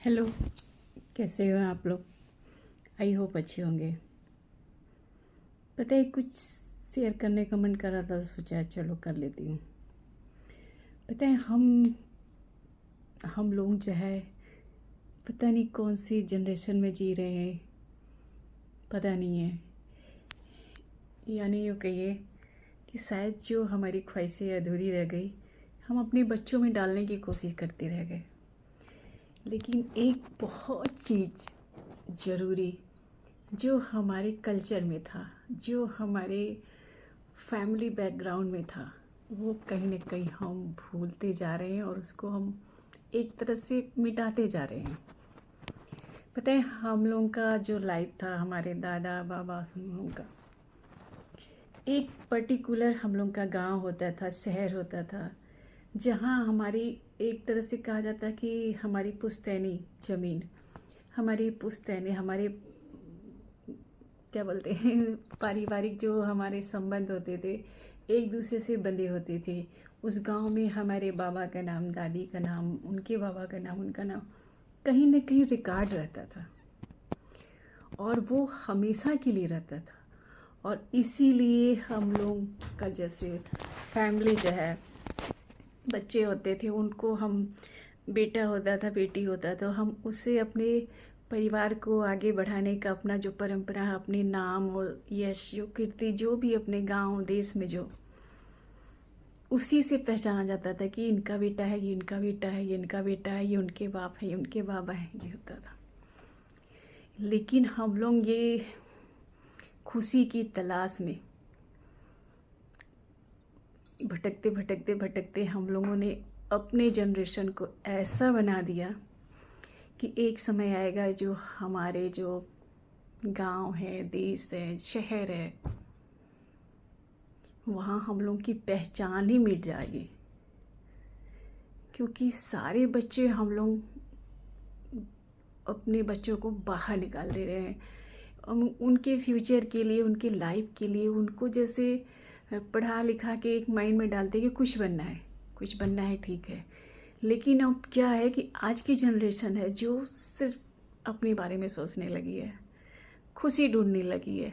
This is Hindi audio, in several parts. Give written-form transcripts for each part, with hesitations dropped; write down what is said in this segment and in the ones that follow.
हेलो। कैसे हो आप लोग? आई होप अच्छे होंगे। पता है, कुछ शेयर करने का मन कर रहा था, सोचा चलो कर लेती हूँ। पता है, हम लोग जो है पता नहीं कौन सी जनरेशन में जी रहे हैं, पता नहीं है। यानी यूँ कहिए कि शायद जो हमारी ख्वाहिशें अधूरी रह गई, हम अपने बच्चों में डालने की कोशिश करते रह गए। लेकिन एक बहुत चीज़ ज़रूरी जो हमारे कल्चर में था, जो हमारे फैमिली बैकग्राउंड में था, वो कहीं ना कहीं हम भूलते जा रहे हैं और उसको हम एक तरह से मिटाते जा रहे हैं। पता है, हम लोगों का जो लाइफ था, हमारे दादा बाबा हम लोगों का एक पर्टिकुलर हम लोगों का गांव होता था, शहर होता था, जहां हमारी एक तरह से कहा जाता कि हमारी पुश्तैनी ज़मीन, हमारी पुश्तैनी, हमारे क्या बोलते हैं, पारिवारिक जो हमारे संबंध होते थे एक दूसरे से बंधे होते थे। उस गांव में हमारे बाबा का नाम, दादी का नाम, उनके बाबा का नाम, उनका नाम कहीं न कहीं रिकॉर्ड रहता था और वो हमेशा के लिए रहता था। और इसीलिए हम लोग का जैसे फैमिली जो है, बच्चे होते थे, उनको हम बेटा होता था, बेटी होता था, हम उससे अपने परिवार को आगे बढ़ाने का अपना जो परंपरा, अपने नाम और यश, जो कीर्ति, जो भी अपने गांव देश में जो उसी से पहचाना जाता था कि इनका बेटा है, ये इनका बेटा है, ये इनका बेटा है, ये उनके बाप है, ये उनके बाबा है, ये होता था। लेकिन हम लोग ये खुशी की तलाश में भटकते भटकते भटकते हम लोगों ने अपने जनरेशन को ऐसा बना दिया कि एक समय आएगा जो हमारे जो गांव है, देश है, शहर है, वहाँ हम लोग की पहचान ही मिट जाएगी। क्योंकि सारे बच्चे हम लोग अपने बच्चों को बाहर निकाल दे रहे हैं। उनके फ्यूचर के लिए, उनके लाइफ के लिए उनको जैसे पढ़ा लिखा के एक माइंड में डालते कि कुछ बनना है, कुछ बनना है, ठीक है। लेकिन अब क्या है कि आज की जनरेशन है जो सिर्फ अपने बारे में सोचने लगी है, खुशी ढूंढने लगी है,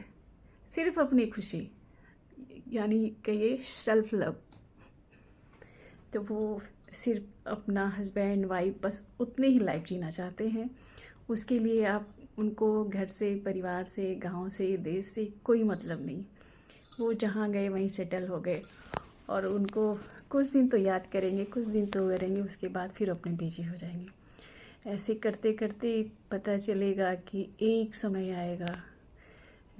सिर्फ अपनी खुशी, यानी कहिए सेल्फ लव। तो वो सिर्फ अपना हस्बैंड वाइफ बस उतने ही लाइफ जीना चाहते हैं। उसके लिए आप उनको घर से, परिवार से, गांव से, देश से कोई मतलब नहीं। वो जहाँ गए वहीं सेटल हो गए और उनको कुछ दिन तो याद करेंगे, कुछ दिन तो करेंगे, उसके बाद फिर अपने बिजी हो जाएंगे। ऐसे करते करते पता चलेगा कि एक समय आएगा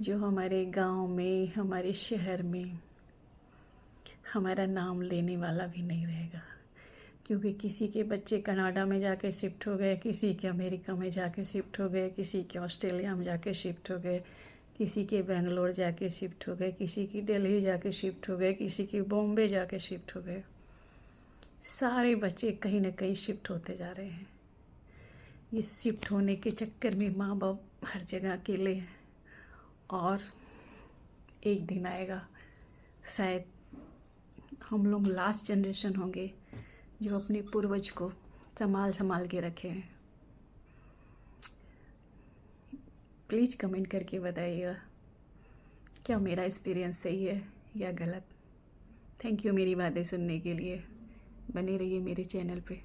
जो हमारे गांव में, हमारे शहर में हमारा नाम लेने वाला भी नहीं रहेगा। क्योंकि किसी के बच्चे कनाडा में जाके शिफ्ट हो गए, किसी के अमेरिका में जाके शिफ्ट हो गए, किसी के ऑस्ट्रेलिया में जाके शिफ्ट हो गए, किसी के बेंगलोर जाके शिफ्ट हो गए, किसी की दिल्ली जाके शिफ्ट हो गए, किसी की बॉम्बे जाके शिफ्ट हो गए। सारे बच्चे कहीं ना कहीं शिफ्ट होते जा रहे हैं। ये शिफ्ट होने के चक्कर में माँ बाप हर जगह अकेले हैं। और एक दिन आएगा, शायद हम लोग लास्ट जनरेशन होंगे जो अपने पूर्वज को संभाल संभाल के रखे हैं। प्लीज़ कमेंट करके बताइएगा क्या मेरा एक्सपीरियंस सही है या गलत। थैंक यू मेरी बातें सुनने के लिए। बने रहिए मेरे चैनल पे।